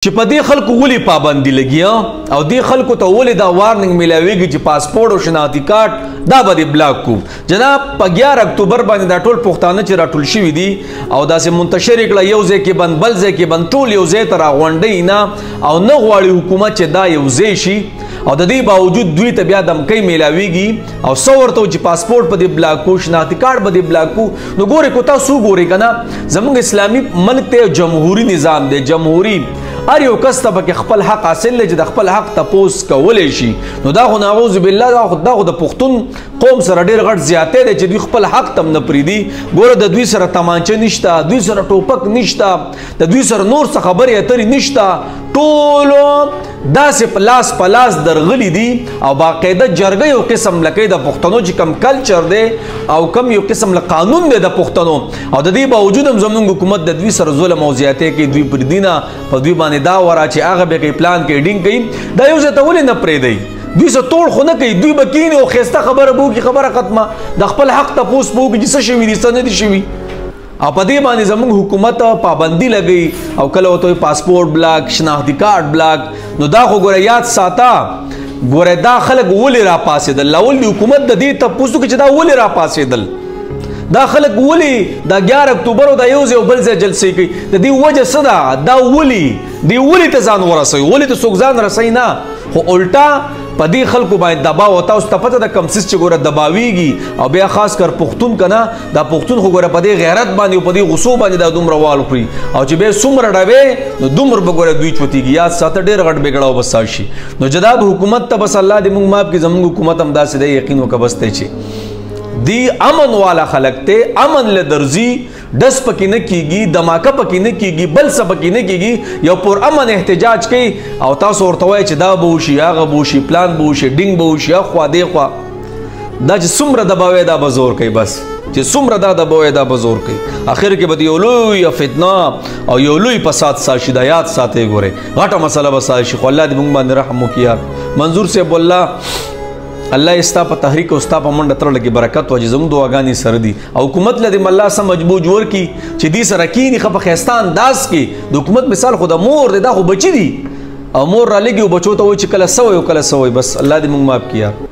چې په دې خلکو ولې پابندي لګي او دې خلکو ته ولې دا وارننګ ملاويږي چې پاسپورت او شناختی کارت دا به بلاک کو جناب په 11 اکتوبر باندې دا ټول پښتانه چې راټول شوي دي او داسې منتشر کړه یو ځای کې بند بل ځای کې بند ټول یو ځای ته راغونډي نه او نه غواړي حکومت چې دا یو ځای شي او د دې باوجود دوی ته بیا دمکۍ ملاويږي او څو ورته چې پاسپورت په دې بلاک کو شناختی کارت په دې بلاک کو نو ګوره کو تاسو ګورئ کنه زموږ اسلامي ملک ته جمهوریت نظام دی جمهوریت هر یو کس ته پکې خپل حق حاصل دی چې د خپل حق تپوس کولی شي نو دا خو نعوذ بالله دا خو د پښتون قوم سره ډېر غټ زیاتی دی چې دوی خپل حق تم نه پرېږدي ګوره د دوی سره تمانچه نشته دوی سره ټوپک نشته د دوی سره نور څه خبرې اترې نشته ټولو داسې په لاس درغلي دي او باقاعده جرګه یو قسم لکه د پښتنو چې کم کلچر دی او کم یو قسم له قانون دی د پښتنو او د دې باوجود هم زموږ حکومت د دوی سره ظلم او زیاتی کوي دوی پرېږدي نه په دوی باندې دا ورا چې هغه به کوي پلان کوي ډینګ کوي دا یو ځای ته ولې نه پرېږدي دوی څه توړ خو نه کوي دوی به کیني او ښایسته خبره به وکړي خبره ختمه د خپل حق تپوس به وکړي چې څه شوي دي څه نه دي شوي او په دې باندې زموږ حکومت پابندي لګوي او کله ورته پاسپورت بلاک شناختی کارت بلاک نو دا خو ګوره یاد ساته ګوره دا خلک ولې راپاڅېدل اول د حکومت د دې تپوس وکړي چې دا ولې راپاڅېدل دا خلک ولې دا 11 اکتوبر او دا یو ځای او بل ځای جلسې کوي د دې وجه څه ده دا ولې ته ځان ورسوي ولې ته څوک ځان رسوي نه خو الټا په دې خلکو باندې دباو او تاسو ته پته ده کم څیز چې ګوره دباویږي او بیا خاص کر پښتون که نه دا پښتون خو ګوره په دې غیرت باندې او په دې غصو باندې دا دومره وال خوري او چې بیا څومره ډوې نو دومره به ګوره دوی چوتېږي یاد ساته ډېر غټ بګړه به سا شي نو جناب حکومت ته بس الله دې موږ ماف کړي زموږ حکومت هم داسې دی یقین وکړه بس دی چې دی امن والا خلق ته امن له درځي ډس پکې نه کیږي دماکه پکې نه کیږي بل څه پکې نه کیږي یو پر امن احتجاج کوي او تاسو ورته وایئ چې دا به وشي هغه به وشي پلان به وشي ډینګ به وشي اخوا دېخوا دا چې څومره دباوی دا به زور کوي بس چې څومره دا دباوی دا به زور کوي اخر کې به یو لوی فتنه او یو لوی فساد ساشي دا یاد ساتئ ګورئ غټه مسله به ساشي خو الله دې موږ باندې رحم وکړي منظور صاحب الله استا په تحریک او استا په منډه تر لګي برکت او زموږ دعاګانې سره دي او حکومت لدی الله سم مجبور جوړ کی چې دې سره کینی خپ خستان داس کی د حکومت مثال خو د مور دی دا خو بچی دي او مور را لګي او بچو ته و چې کله سوي او کله سوي بس الله دې موږ ماف کړي